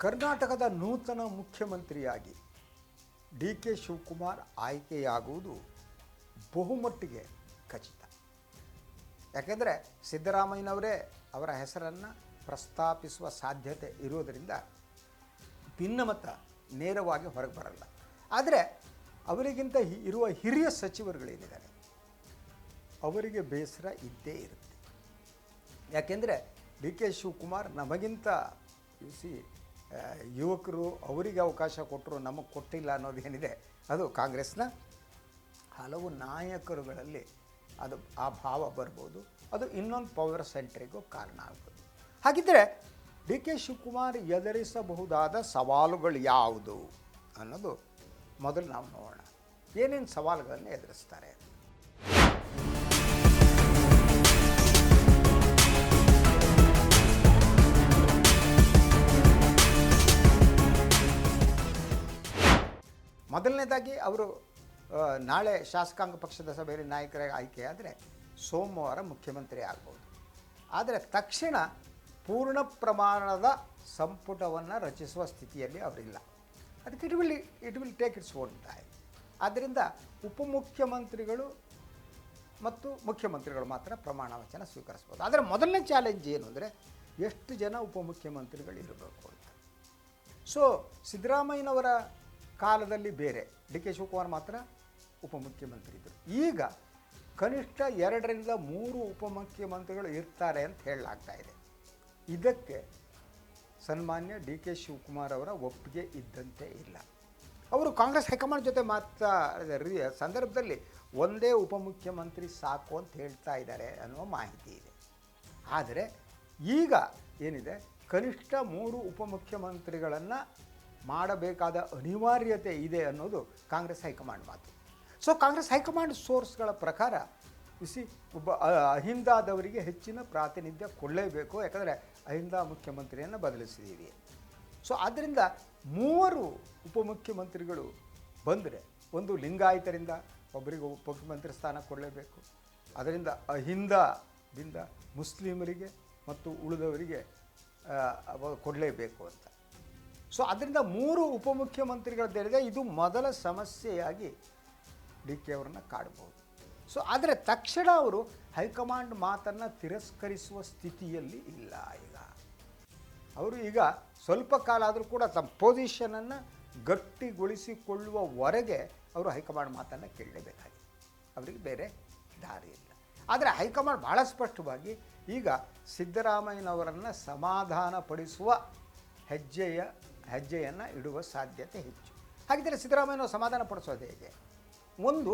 ಕರ್ನಾಟಕದ ನೂತನ ಮುಖ್ಯಮಂತ್ರಿಯಾಗಿ ಡಿ ಕೆ ಶಿವಕುಮಾರ್ ಆಯ್ಕೆಯಾಗುವುದು ಬಹುಮಟ್ಟಿಗೆ ಖಚಿತ. ಯಾಕೆಂದರೆ ಸಿದ್ದರಾಮಯ್ಯನವರೇ ಅವರ ಹೆಸರನ್ನು ಪ್ರಸ್ತಾಪಿಸುವ ಸಾಧ್ಯತೆ ಇರುವುದರಿಂದ ಭಿನ್ನಮತ ನೇರವಾಗಿ ಹೊರಗೆ ಬರಲ್ಲ. ಆದರೆ ಅವರಿಗಿಂತ ಇರುವ ಹಿರಿಯ ಸಚಿವರುಗಳೇನಿದ್ದಾರೆ ಅವರಿಗೆ ಬೇಸರ ಇದ್ದೇ ಇರುತ್ತೆ. ಯಾಕೆಂದರೆ ಡಿ ಕೆ ಶಿವಕುಮಾರ್ ನಮಗಿಂತ ಯುವಕರು ಅವರಿಗೆ ಅವಕಾಶ ಕೊಟ್ಟರು, ನಮಗೆ ಕೊಟ್ಟಿಲ್ಲ ಅನ್ನೋದೇನಿದೆ ಅದು ಕಾಂಗ್ರೆಸ್ನ ಹಲವು ನಾಯಕರುಗಳಲ್ಲಿ ಅದು ಆ ಭಾವ ಬರ್ಬೋದು. ಅದು ಇನ್ನೊಂದು ಪವರ್ ಸೆಂಟ್ರಿಗೂ ಕಾರಣ ಆಗ್ಬೋದು. ಹಾಗಿದ್ದರೆ ಡಿ ಕೆ ಶಿವಕುಮಾರ್ ಎದುರಿಸಬಹುದಾದ ಸವಾಲುಗಳು ಯಾವುದು ಅನ್ನೋದು ಮೊದಲು ನಾವು ನೋಡೋಣ. ಏನೇನು ಸವಾಲುಗಳನ್ನು ಎದುರಿಸ್ತಾರೆ? ಮೊದಲನೇದಾಗಿ ಅವರು ನಾಳೆ ಶಾಸಕಾಂಗ ಪಕ್ಷದ ಸಭೆಯಲ್ಲಿ ನಾಯಕರಾಗಿ ಆಯ್ಕೆಯಾದರೆ ಸೋಮವಾರ ಮುಖ್ಯಮಂತ್ರಿ ಆಗ್ಬೋದು. ಆದರೆ ತಕ್ಷಣ ಪೂರ್ಣ ಪ್ರಮಾಣದ ಸಂಪುಟವನ್ನು ರಚಿಸುವ ಸ್ಥಿತಿಯಲ್ಲಿ ಅವರಿಲ್ಲ. ಅದಕ್ಕೆ it will take its own time. ಆದ್ದರಿಂದ ಉಪಮುಖ್ಯಮಂತ್ರಿಗಳು ಮತ್ತು ಮುಖ್ಯಮಂತ್ರಿಗಳು ಮಾತ್ರ ಪ್ರಮಾಣ ವಚನ ಸ್ವೀಕರಿಸ್ಬೋದು. ಆದರೆ ಮೊದಲನೇ ಚಾಲೆಂಜ್ ಏನು ಅಂದರೆ ಎಷ್ಟು ಜನ ಉಪಮುಖ್ಯಮಂತ್ರಿಗಳು ಇರಬೇಕು ಅಂತ. ಸೊ ಸಿದ್ದರಾಮಯ್ಯನವರ ಕಾಲದಲ್ಲಿ ಬೇರೆ, ಡಿ ಕೆ ಶಿವಕುಮಾರ್ ಮಾತ್ರ ಉಪಮುಖ್ಯಮಂತ್ರಿ ಇದ್ದರು. ಈಗ ಕನಿಷ್ಠ 2ರಿಂದ 3 ಉಪಮುಖ್ಯಮಂತ್ರಿಗಳು ಇರ್ತಾರೆ ಅಂತ ಹೇಳಲಾಗ್ತಾ ಇದೆ. ಇದಕ್ಕೆ ಸನ್ಮಾನ್ಯ ಡಿ ಕೆ ಶಿವಕುಮಾರ್ ಅವರ ಒಪ್ಪಿಗೆ ಇದ್ದಂತೆ ಇಲ್ಲ. ಅವರು ಕಾಂಗ್ರೆಸ್ ಹೈಕಮಾಂಡ್ ಜೊತೆ ಮಾತಾಡಿದ ಸಂದರ್ಭದಲ್ಲಿ ಒಂದೇ ಉಪಮುಖ್ಯಮಂತ್ರಿ ಸಾಕು ಅಂತ ಹೇಳ್ತಾ ಇದ್ದಾರೆ ಅನ್ನುವ ಮಾಹಿತಿ ಇದೆ. ಆದರೆ ಈಗ ಏನಿದೆ, ಕನಿಷ್ಠ 3 ಉಪಮುಖ್ಯಮಂತ್ರಿಗಳನ್ನು ಮಾಡಬೇಕಾದ ಅನಿವಾರ್ಯತೆ ಇದೆ ಅನ್ನೋದು ಕಾಂಗ್ರೆಸ್ ಹೈಕಮಾಂಡ್ ಮಾತು. ಸೊ ಕಾಂಗ್ರೆಸ್ ಹೈಕಮಾಂಡ್ ಸೋರ್ಸ್ಗಳ ಪ್ರಕಾರ ಒಬ್ಬ ಅಹಿಂದಾದವರಿಗೆ ಹೆಚ್ಚಿನ ಪ್ರಾತಿನಿಧ್ಯ ಕೊಡಲೇಬೇಕು, ಯಾಕಂದರೆ ಅಹಿಂದ ಮುಖ್ಯಮಂತ್ರಿಯನ್ನು ಬದಲಿಸಿದ್ದೀವಿ. ಸೊ ಆದ್ದರಿಂದ 3 ಉಪಮುಖ್ಯಮಂತ್ರಿಗಳು ಬಂದರೆ, ಒಂದು ಲಿಂಗಾಯತರಿಂದ ಒಬ್ಬರಿಗೆ ಉಪಮುಖ್ಯಮಂತ್ರಿ ಸ್ಥಾನ ಕೊಡಲೇಬೇಕು, ಅದರಿಂದ ಅಹಿಂದದಿಂದ ಮುಸ್ಲಿಮರಿಗೆ ಮತ್ತು ಉಳಿದವರಿಗೆ ಕೊಡಲೇಬೇಕು ಅಂತ. ಸೊ ಅದರಿಂದ 3 ಉಪಮುಖ್ಯಮಂತ್ರಿಗಳದ್ದೇನಿದೆ ಇದು ಮೊದಲ ಸಮಸ್ಯೆಯಾಗಿ ಡಿ ಕೆ ಅವರನ್ನು ಕಾಡಬಹುದು. ಸೊ ಆದರೆ ತಕ್ಷಣ ಅವರು ಹೈಕಮಾಂಡ್ ಮಾತನ್ನು ತಿರಸ್ಕರಿಸುವ ಸ್ಥಿತಿಯಲ್ಲಿ ಇಲ್ಲ. ಅವರು ಈಗ ಸ್ವಲ್ಪ ಕಾಲ ಆದರೂ ಕೂಡ ತಮ್ಮ ಪೊಸಿಷನನ್ನು ಗಟ್ಟಿಗೊಳಿಸಿಕೊಳ್ಳುವವರೆಗೆ ಅವರು ಹೈಕಮಾಂಡ್ ಮಾತನ್ನು ಕೇಳಲೇಬೇಕಾಗಿದೆ. ಅವರಿಗೆ ಬೇರೆ ದಾರಿ ಇಲ್ಲ. ಆದರೆ ಹೈಕಮಾಂಡ್ ಭಾಳ ಸ್ಪಷ್ಟವಾಗಿ ಈಗ ಸಿದ್ದರಾಮಯ್ಯನವರನ್ನು ಸಮಾಧಾನಪಡಿಸುವ ಹೆಜ್ಜೆಯನ್ನು ಇಡುವ ಸಾಧ್ಯತೆ ಹೆಚ್ಚು. ಹಾಗಿದ್ದರೆ ಸಿದ್ದರಾಮಯ್ಯನವರು ಸಮಾಧಾನ ಪಡಿಸೋದು ಹೇಗೆ? ಒಂದು,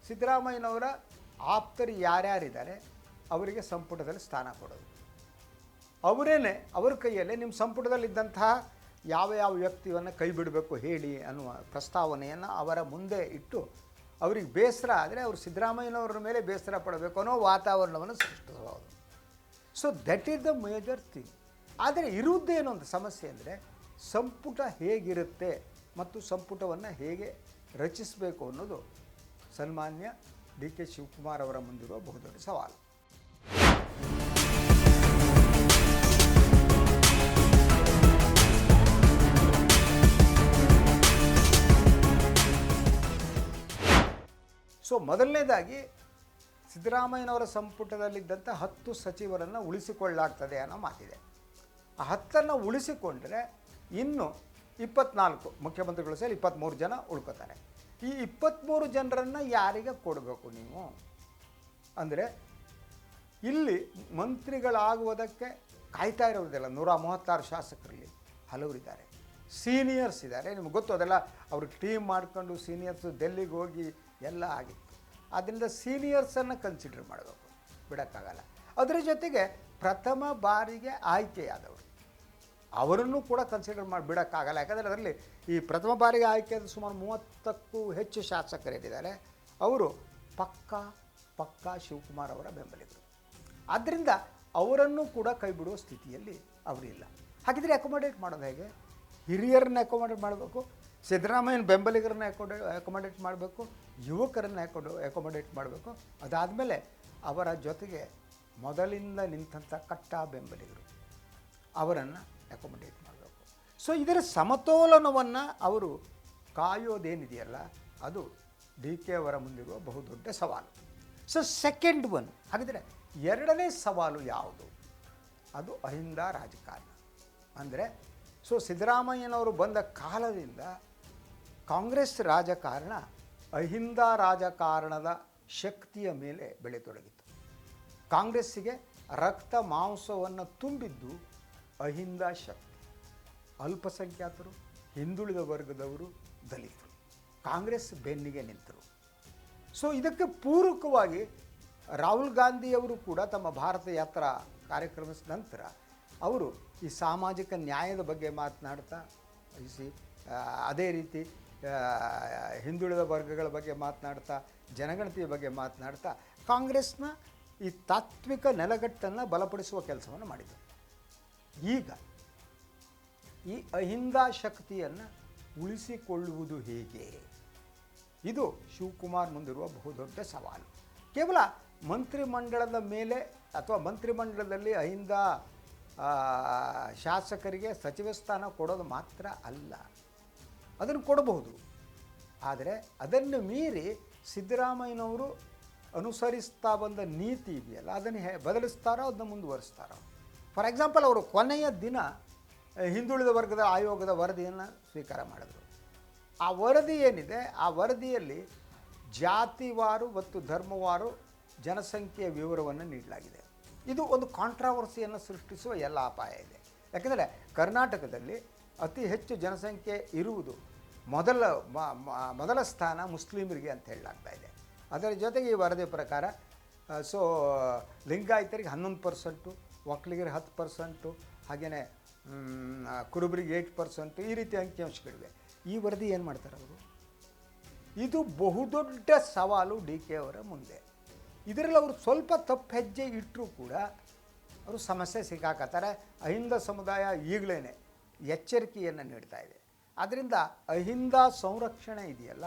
ಸಿದ್ದರಾಮಯ್ಯನವರ ಆಪ್ತರು ಯಾರ್ಯಾರಿದ್ದಾರೆ ಅವರಿಗೆ ಸಂಪುಟದಲ್ಲಿ ಸ್ಥಾನ ಕೊಡೋದು. ಅವರ ಕೈಯಲ್ಲೇ ನಿಮ್ಮ ಸಂಪುಟದಲ್ಲಿದ್ದಂತಹ ಯಾವ ವ್ಯಕ್ತಿಯನ್ನು ಕೈ ಬಿಡಬೇಕು ಹೇಳಿ ಅನ್ನುವ ಪ್ರಸ್ತಾವನೆಯನ್ನು ಅವರ ಮುಂದೆ ಇಟ್ಟು ಅವರಿಗೆ ಬೇಸರ ಆದರೆ ಅವರು ಸಿದ್ದರಾಮಯ್ಯನವರ ಮೇಲೆ ಬೇಸರ ಪಡಬೇಕು ಅನ್ನೋ ವಾತಾವರಣವನ್ನು ಸೃಷ್ಟಿಸಬಹುದು. So that is the major thing. ಆದರೆ ಇರುವುದೇನು ಅಂತ ಸಮಸ್ಯೆ ಅಂದರೆ ಸಂಪುಟ ಹೇಗಿರುತ್ತೆ ಮತ್ತು ಸಂಪುಟವನ್ನು ಹೇಗೆ ರಚಿಸಬೇಕು ಅನ್ನೋದು ಸನ್ಮಾನ್ಯ ಡಿ ಕೆ ಶಿವಕುಮಾರ್ ಅವರ ಮುಂದಿರುವ ಬಹುದೊಡ್ಡ ಸವಾಲು. ಸೊ ಮೊದಲನೇದಾಗಿ ಸಿದ್ದರಾಮಯ್ಯನವರ ಸಂಪುಟದಲ್ಲಿದ್ದಂಥ 10 ಸಚಿವರನ್ನು ಉಳಿಸಿಕೊಳ್ಳಲಾಗ್ತದೆ ಅನ್ನೋ ಮಾತಿದೆ. ಆ 10 ಉಳಿಸಿಕೊಂಡ್ರೆ ಇನ್ನು 24 ಮುಖ್ಯಮಂತ್ರಿಗಳು ಸೇರಿ 23 ಜನ ಉಳ್ಕೋತಾರೆ. ಈ 23 ಜನರನ್ನು ಯಾರಿಗೆ ಕೊಡಬೇಕು ನೀವು ಅಂದರೆ, ಇಲ್ಲಿ ಮಂತ್ರಿಗಳಾಗುವುದಕ್ಕೆ ಕಾಯ್ತಾ ಇರೋದಿಲ್ಲ. 136 ಶಾಸಕರಲ್ಲಿ ಹಲವರಿದ್ದಾರೆ, ಸೀನಿಯರ್ಸ್ ಇದ್ದಾರೆ. ನಿಮ್ಗೆ ಗೊತ್ತು, ಅದೆಲ್ಲ ಅವರು ಟೀಮ್ ಮಾಡ್ಕೊಂಡು ಸೀನಿಯರ್ಸು ಡೆಲ್ಲಿಗೆ ಹೋಗಿ ಎಲ್ಲ ಆಗಿತ್ತು. ಆದ್ದರಿಂದ ಸೀನಿಯರ್ಸನ್ನು ಕನ್ಸಿಡರ್ ಮಾಡಬೇಕು, ಬಿಡೋಕ್ಕಾಗಲ್ಲ. ಅದರ ಜೊತೆಗೆ ಪ್ರಥಮ ಬಾರಿಗೆ ಆಯ್ಕೆಯಾದವರು ಅವರನ್ನು ಕೂಡ ಕನ್ಸಿಡರ್ ಮಾಡಿ ಬಿಡೋಕ್ಕಾಗಲ್ಲ. ಯಾಕಂದರೆ ಅದರಲ್ಲಿ ಈ ಪ್ರಥಮ ಬಾರಿಗೆ ಆಯ್ಕೆಯಾದ ಸುಮಾರು 30ಕ್ಕೂ ಹೆಚ್ಚು ಶಾಸಕರೇನಿದ್ದಾರೆ ಅವರು ಪಕ್ಕಾ ಶಿವಕುಮಾರ್ ಅವರ ಬೆಂಬಲಿಗರು. ಆದ್ದರಿಂದ ಅವರನ್ನು ಕೂಡ ಕೈ ಬಿಡುವ ಸ್ಥಿತಿಯಲ್ಲಿ ಅವರಿಲ್ಲ. ಹಾಗಿದ್ರೆ ಅಕೊಮಡೇಟ್ ಮಾಡೋದು ಹೇಗೆ? ಹಿರಿಯರನ್ನ ಅಕೊಮಡೇಟ್ ಮಾಡಬೇಕು, ಸಿದ್ದರಾಮಯ್ಯನ ಬೆಂಬಲಿಗರನ್ನ ಅಕೊಮಡೇಟ್ ಮಾಡಬೇಕು, ಯುವಕರನ್ನು ಅಕೊಮಡೇಟ್ ಮಾಡಬೇಕು. ಅದಾದಮೇಲೆ ಅವರ ಜೊತೆಗೆ ಮೊದಲಿಂದ ನಿಂತಹ ಕಟ್ಟಾ ಬೆಂಬಲಿಗರು ಅವರನ್ನು ಅಕೊಮಡೇಟ್ ಮಾಡಬೇಕು. ಸೊ ಇದರ ಸಮತೋಲನವನ್ನು ಅವರು ಕಾಯೋದೇನಿದೆಯಲ್ಲ ಅದು ಡಿ ಕೆ ಅವರ ಮುಂದಿರುವ ಬಹುದೊಡ್ಡ ಸವಾಲು. ಸೊ ಸೆಕೆಂಡ್ ಒನ್, ಹಾಗಿದ್ರೆ ಎರಡನೇ ಸವಾಲು ಯಾವುದು? ಅದು ಅಹಿಂದ ರಾಜಕಾರಣ. ಅಂದರೆ ಸೊ ಸಿದ್ದರಾಮಯ್ಯನವರು ಬಂದ ಕಾಲದಿಂದ ಕಾಂಗ್ರೆಸ್ ರಾಜಕಾರಣ ಅಹಿಂದ ರಾಜಕಾರಣದ ಶಕ್ತಿಯ ಮೇಲೆ ಬೆಳೆತೊಡಗಿತು. ಕಾಂಗ್ರೆಸ್ಸಿಗೆ ರಕ್ತ ಮಾಂಸವನ್ನು ತುಂಬಿದ್ದು ಅಹಿಂದ ಶಕ್ತಿ. ಅಲ್ಪಸಂಖ್ಯಾತರು, ಹಿಂದುಳಿದ ವರ್ಗದವರು, ದಲಿತರು ಕಾಂಗ್ರೆಸ್ ಬೆನ್ನಿಗೆ ನಿಂತರು. ಸೊ ಇದಕ್ಕೆ ಪೂರಕವಾಗಿ ರಾಹುಲ್ ಗಾಂಧಿಯವರು ಕೂಡ ತಮ್ಮ ಭಾರತ ಯಾತ್ರಾ ಕಾರ್ಯಕ್ರಮದ ನಂತರ ಅವರು ಈ ಸಾಮಾಜಿಕ ನ್ಯಾಯದ ಬಗ್ಗೆ ಮಾತನಾಡ್ತಾ ಅದೇ ರೀತಿ ಹಿಂದುಳಿದ ವರ್ಗಗಳ ಬಗ್ಗೆ ಮಾತನಾಡ್ತಾ ಜನಗಣತಿಯ ಬಗ್ಗೆ ಮಾತನಾಡ್ತಾ ಕಾಂಗ್ರೆಸ್ನ ಈ ತಾತ್ವಿಕ ನೆಲಗಟ್ಟನ್ನು ಬಲಪಡಿಸುವ ಕೆಲಸವನ್ನು ಮಾಡಿದರು. ಈಗ ಈ ಅಹಿಂದ ಶಕ್ತಿಯನ್ನು ಉಳಿಸಿಕೊಳ್ಳುವುದು ಹೇಗೆ? ಇದು ಶಿವಕುಮಾರ್ ಮುಂದಿರುವ ಬಹುದೊಡ್ಡ ಸವಾಲು. ಕೇವಲ ಮಂತ್ರಿಮಂಡಲದ ಮೇಲೆ ಅಥವಾ ಮಂತ್ರಿಮಂಡಲದಲ್ಲಿ ಅಹಿಂದ ಶಾಸಕರಿಗೆ ಸಚಿವ ಸ್ಥಾನ ಕೊಡೋದು ಮಾತ್ರ ಅಲ್ಲ, ಅದನ್ನು ಕೊಡಬಹುದು. ಆದರೆ ಅದನ್ನು ಮೀರಿ ಸಿದ್ದರಾಮಯ್ಯನವರು ಅನುಸರಿಸ್ತಾ ಬಂದ ನೀತಿ ಇದೆಯಲ್ಲ ಅದನ್ನು ಬದಲಿಸ್ತಾರೋ ಅದನ್ನು ಮುಂದುವರಿಸ್ತಾರೋ. ಫಾರ್ ಎಕ್ಸಾಂಪಲ್, ಅವರು ಕೊನೆಯ ದಿನ ಹಿಂದುಳಿದ ವರ್ಗದ ಆಯೋಗದ ವರದಿಯನ್ನು ಸ್ವೀಕಾರ ಮಾಡಿದರು. ಆ ವರದಿ ಏನಿದೆ, ಆ ವರದಿಯಲ್ಲಿ ಜಾತಿವಾರು ಮತ್ತು ಧರ್ಮವಾರು ಜನಸಂಖ್ಯೆಯ ವಿವರವನ್ನು ನೀಡಲಾಗಿದೆ. ಇದು ಒಂದು ಕಾಂಟ್ರಾವರ್ಸಿಯನ್ನು ಸೃಷ್ಟಿಸುವ ಎಲ್ಲ ಅಪಾಯ ಇದೆ. ಯಾಕೆಂದರೆ ಕರ್ನಾಟಕದಲ್ಲಿ ಅತಿ ಹೆಚ್ಚು ಜನಸಂಖ್ಯೆ ಇರುವುದು ಮೊದಲ ಸ್ಥಾನ ಮುಸ್ಲಿಮರಿಗೆ ಅಂತ ಹೇಳಲಾಗ್ತಾ ಇದೆ. ಅದರ ಜೊತೆಗೆ ಈ ವರದಿ ಪ್ರಕಾರ ಸೊ ಲಿಂಗಾಯತರಿಗೆ 11%, ಒಕ್ಕಲಿಗರಿಗೆ 10%, ಹಾಗೆಯೇ ಕುರುಬರಿಗೆ 8%, ಈ ರೀತಿ ಅಂಕಿಅಂಶಗಳಿವೆ. ಈ ವರದಿ ಏನು ಮಾಡ್ತಾರೆ ಅವರು? ಇದು ಬಹುದೊಡ್ಡ ಸವಾಲು ಡಿ ಕೆ ಅವರ ಮುಂದೆ. ಇದರಲ್ಲಿ ಅವರು ಸ್ವಲ್ಪ ತಪ್ಪು ಹೆಜ್ಜೆ ಇಟ್ಟರೂ ಕೂಡ ಅವರು ಸಮಸ್ಯೆ ಸಿಕ್ಕಾಕತ್ತಾರೆ. ಅಹಿಂದ ಸಮುದಾಯ ಈಗಲೇ ಎಚ್ಚರಿಕೆಯನ್ನು ನೀಡ್ತಾ ಇದೆ. ಆದ್ದರಿಂದ ಅಹಿಂದ ಸಂರಕ್ಷಣೆ ಇದೆಯಲ್ಲ,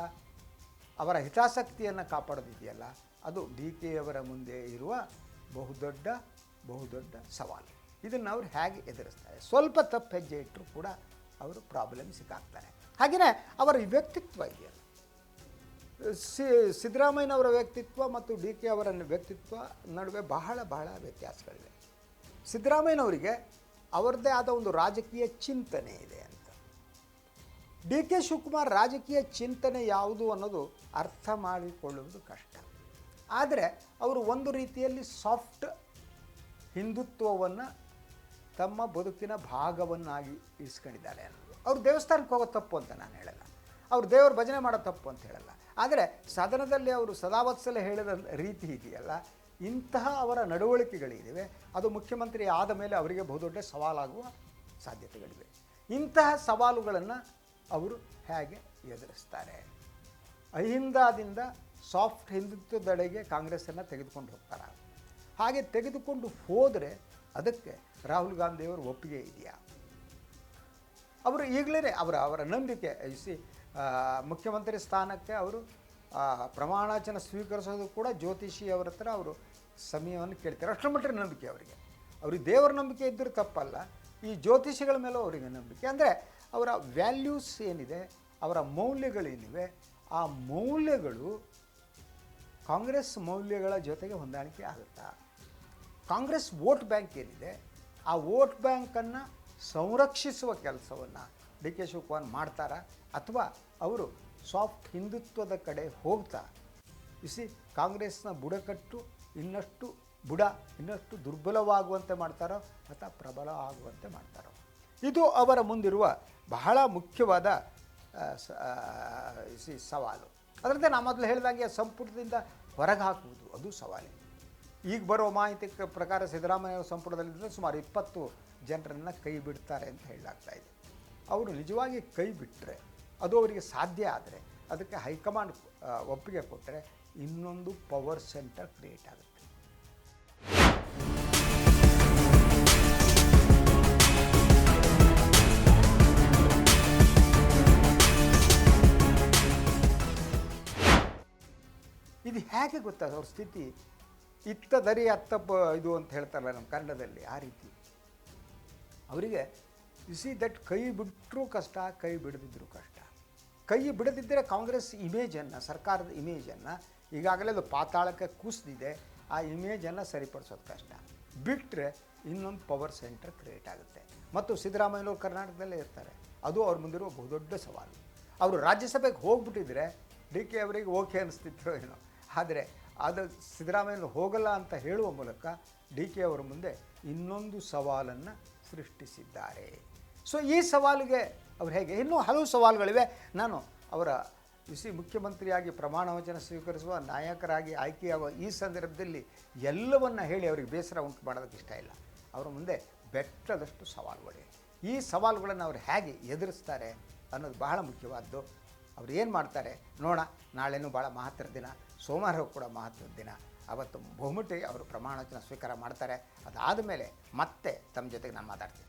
ಅವರ ಹಿತಾಸಕ್ತಿಯನ್ನು ಕಾಪಾಡೋದಿದೆಯಲ್ಲ, ಅದು ಡಿ ಕೆ ಅವರ ಮುಂದೆ ಇರುವ ಬಹುದೊಡ್ಡ ಸವಾಲು. ಇದನ್ನು ಅವರು ಹೇಗೆ ಎದುರಿಸ್ತಾರೆ? ಸ್ವಲ್ಪ ತಪ್ಪು ಹೆಜ್ಜೆ ಇಟ್ಟರೂ ಕೂಡ ಅವರು ಪ್ರಾಬ್ಲಮ್ ಸಿಕ್ಕಾಗ್ತಾರೆ. ಹಾಗೆಯೇ ಅವರ ವ್ಯಕ್ತಿತ್ವ ಇದೆಯಲ್ಲ, ಸಿದ್ದರಾಮಯ್ಯನವರ ವ್ಯಕ್ತಿತ್ವ ಮತ್ತು ಡಿ ಕೆ ಅವರ ವ್ಯಕ್ತಿತ್ವ ನಡುವೆ ಬಹಳ ವ್ಯತ್ಯಾಸಗಳಿವೆ. ಸಿದ್ದರಾಮಯ್ಯನವರಿಗೆ ಅವರದ್ದೇ ಆದ ಒಂದು ರಾಜಕೀಯ ಚಿಂತನೆ ಇದೆ ಅಂತ. ಡಿ ಕೆ ಶಿವಕುಮಾರ್ ರಾಜಕೀಯ ಚಿಂತನೆ ಯಾವುದು ಅನ್ನೋದು ಅರ್ಥ ಮಾಡಿಕೊಳ್ಳುವುದು ಕಷ್ಟ. ಆದರೆ ಅವರು ಒಂದು ರೀತಿಯಲ್ಲಿ ಸಾಫ್ಟ್ ಹಿಂದುತ್ವವನ್ನು ತಮ್ಮ ಬದುಕಿನ ಭಾಗವನ್ನಾಗಿ ಇರಿಸ್ಕೊಂಡಿದ್ದಾರೆ ಅನ್ನೋದು. ಅವರು ದೇವಸ್ಥಾನಕ್ಕೆ ಹೋಗೋ ತಪ್ಪು ಅಂತ ನಾನು ಹೇಳಲ್ಲ, ಅವರು ದೇವರ ಭಜನೆ ಮಾಡೋ ತಪ್ಪು ಅಂತ ಹೇಳಲ್ಲ. ಆದರೆ ಸದನದಲ್ಲಿ ಅವರು ಸದಾವತ್ಸಲ ಹೇಳಿದ ರೀತಿ ಇದೆಯಲ್ಲ, ಇಂತಹ ಅವರ ನಡವಳಿಕೆಗಳಿವೆ, ಅದು ಮುಖ್ಯಮಂತ್ರಿ ಆದ ಮೇಲೆ ಅವರಿಗೆ ಬಹುದೊಡ್ಡ ಸವಾಲಾಗುವ ಸಾಧ್ಯತೆಗಳಿವೆ. ಇಂತಹ ಸವಾಲುಗಳನ್ನು ಅವರು ಹೇಗೆ ಎದುರಿಸ್ತಾರೆ? ಅಹಿಂದದಿಂದ ಸಾಫ್ಟ್ ಹಿಂದುತ್ವದೆಡೆಗೆ ಕಾಂಗ್ರೆಸ್ಸನ್ನು ತೆಗೆದುಕೊಂಡು ಹೋಗ್ತಾರೆ. ಹಾಗೆ ತೆಗೆದುಕೊಂಡು ಹೋದರೆ ಅದಕ್ಕೆ ರಾಹುಲ್ ಗಾಂಧಿಯವರು ಒಪ್ಪಿಗೆ ಇದೆಯಾ? ಅವರು ಈಗಲೇ ಅವರ ನಂಬಿಕೆ ಮುಖ್ಯಮಂತ್ರಿ ಸ್ಥಾನಕ್ಕೆ ಅವರು ಪ್ರಮಾಣವಚನ ಸ್ವೀಕರಿಸೋದು ಕೂಡ ಜ್ಯೋತಿಷಿ ಅವರ ಹತ್ರ ಅವರು ಸಮಯವನ್ನು ಕೇಳ್ತಾರೆ. ಅಷ್ಟರ ಮಟ್ಟಿಗೆ ನಂಬಿಕೆ ಅವರಿಗೆ. ಅವ್ರಿಗೆ ದೇವರ ನಂಬಿಕೆ ಇದ್ದರೂ ತಪ್ಪಲ್ಲ, ಈ ಜ್ಯೋತಿಷಿಗಳ ಮೇಲೂ ಅವರಿಗೆ ನಂಬಿಕೆ. ಅಂದರೆ ಅವರ ವ್ಯಾಲ್ಯೂಸ್ ಏನಿದೆ, ಅವರ ಮೌಲ್ಯಗಳೇನಿವೆ, ಆ ಮೌಲ್ಯಗಳು ಕಾಂಗ್ರೆಸ್ ಮೌಲ್ಯಗಳ ಜೊತೆಗೆ ಹೊಂದಾಣಿಕೆ ಆಗುತ್ತಾ? ಕಾಂಗ್ರೆಸ್ ವೋಟ್ ಬ್ಯಾಂಕ್ ಏನಿದೆ, ಆ ವೋಟ್ ಬ್ಯಾಂಕನ್ನು ಸಂರಕ್ಷಿಸುವ ಕೆಲಸವನ್ನು ಡಿ ಕೆ ಶಿವಕುಮಾರ್ ಮಾಡ್ತಾರಾ, ಅಥವಾ ಅವರು ಸಾಫ್ಟ್ ಹಿಂದುತ್ವದ ಕಡೆ ಹೋಗ್ತಾ ಕಾಂಗ್ರೆಸ್ನ ಬುಡಕಟ್ಟು ಇನ್ನಷ್ಟು ದುರ್ಬಲವಾಗುವಂತೆ ಮಾಡ್ತಾರೋ ಅಥವಾ ಪ್ರಬಲ ಆಗುವಂತೆ ಮಾಡ್ತಾರೋ? ಇದು ಅವರ ಮುಂದಿರುವ ಬಹಳ ಮುಖ್ಯವಾದ ಸವಾಲು. ಅದರಂತೆ ನಾನು ಮೊದಲು ಹೇಳಿದಂಗೆ ಸಂಪುಟದಿಂದ ಹೊರಗೆ ಹಾಕುವುದು ಅದು ಸವಾಲು. ಈಗ ಬರುವ ಮಾಹಿತಿ ಪ್ರಕಾರ ಸಿದ್ದರಾಮಯ್ಯ ಸಂಪುಟದಲ್ಲಿದ್ದರೆ ಸುಮಾರು 20 ಜನರನ್ನು ಕೈ ಬಿಡ್ತಾರೆ ಅಂತ ಹೇಳಲಾಗ್ತಾ ಇದೆ. ಅವರು ನಿಜವಾಗಿ ಕೈ ಬಿಟ್ಟರೆ, ಅದು ಅವರಿಗೆ ಸಾಧ್ಯ ಆದರೆ, ಅದಕ್ಕೆ ಹೈಕಮಾಂಡ್ ಒಪ್ಪಿಗೆ ಕೊಟ್ಟರೆ ಇನ್ನೊಂದು ಪವರ್ ಸೆಂಟರ್ ಕ್ರಿಯೇಟ್ ಆಗುತ್ತೆ. ಇದು ಹೇಗೆ ಗೊತ್ತಾಗ ಅವ್ರ ಸ್ಥಿತಿ? ಇತ್ತ ದರಿ ಅತ್ತ ಇದು ಅಂತ ಹೇಳ್ತಾರಲ್ಲ ನಮ್ಮ ಕನ್ನಡದಲ್ಲಿ, ಆ ರೀತಿ ಅವರಿಗೆ ಸಿ ದಟ್ ಕೈ ಬಿಟ್ಟರೂ ಕಷ್ಟ, ಕೈ ಬಿಡದಿದ್ದರೂ ಕಷ್ಟ. ಕೈ ಬಿಡದಿದ್ದರೆ ಕಾಂಗ್ರೆಸ್ ಇಮೇಜನ್ನು, ಸರ್ಕಾರದ ಇಮೇಜನ್ನು ಈಗಾಗಲೇ ಅದು ಪಾತಾಳಕ್ಕೆ ಕುಸಿದಿದೆ, ಆ ಇಮೇಜನ್ನು ಸರಿಪಡಿಸೋದು ಕಷ್ಟ. ಬಿಟ್ಟರೆ ಇನ್ನೊಂದು ಪವರ್ ಸೆಂಟರ್ ಕ್ರಿಯೇಟ್ ಆಗುತ್ತೆ. ಮತ್ತು ಸಿದ್ದರಾಮಯ್ಯನವರು ಕರ್ನಾಟಕದಲ್ಲೇ ಇರ್ತಾರೆ, ಅದು ಅವ್ರ ಮುಂದಿರುವ ಬಹುದೊಡ್ಡ ಸವಾಲು. ಅವರು ರಾಜ್ಯಸಭೆಗೆ ಹೋಗ್ಬಿಟ್ಟಿದ್ರೆ ಡಿ ಕೆ ಅವರಿಗೆ ಓಕೆ ಅನಿಸ್ತಿದ್ರು ಏನೋ, ಆದರೆ ಅದು ಸಿದ್ದರಾಮಯ್ಯನವರು ಹೋಗಲ್ಲ ಅಂತ ಹೇಳುವ ಮೂಲಕ ಡಿ ಕೆ ಅವರ ಮುಂದೆ ಇನ್ನೊಂದು ಸವಾಲನ್ನು ಸೃಷ್ಟಿಸಿದ್ದಾರೆ. ಸೊ ಈ ಸವಾಲಿಗೆ ಅವ್ರು ಹೇಗೆ, ಇನ್ನೂ ಹಲವು ಸವಾಲುಗಳಿವೆ. ನಾನು ಅವರ ಮುಖ್ಯಮಂತ್ರಿಯಾಗಿ ಪ್ರಮಾಣ ವಚನ ಸ್ವೀಕರಿಸುವ ನಾಯಕರಾಗಿ ಆಯ್ಕೆಯಾಗುವ ಈ ಸಂದರ್ಭದಲ್ಲಿ ಎಲ್ಲವನ್ನ ಹೇಳಿ ಅವರಿಗೆ ಬೇಸರ ಉಂಟು ಮಾಡೋದಕ್ಕೆ ಇಷ್ಟ ಇಲ್ಲ. ಅವರ ಮುಂದೆ ಬೆಟ್ಟದಷ್ಟು ಸವಾಲುಗಳಿವೆ. ಈ ಸವಾಲುಗಳನ್ನು ಅವರು ಹೇಗೆ ಎದುರಿಸ್ತಾರೆ ಅನ್ನೋದು ಬಹಳ ಮುಖ್ಯವಾದ್ದು. ಅವ್ರು ಏನು ಮಾಡ್ತಾರೆ ನೋಡೋಣ. ನಾಳೆನೂ ಭಾಳ ಮಹತ್ವದ ದಿನ, ಸೋಮವಾರ ಕೂಡ ಮಹತ್ವದ ದಿನ. ಅವತ್ತು ಬಹುಮಟ್ಟಿಗೆ ಅವರು ಪ್ರಮಾಣ ವಚನ ಸ್ವೀಕಾರ ಮಾಡ್ತಾರೆ. ಅದಾದ ಮೇಲೆ ಮತ್ತೆ ತಮ್ಮ ಜೊತೆಗೆ ನಾನು ಮಾತಾಡ್ತೀನಿ.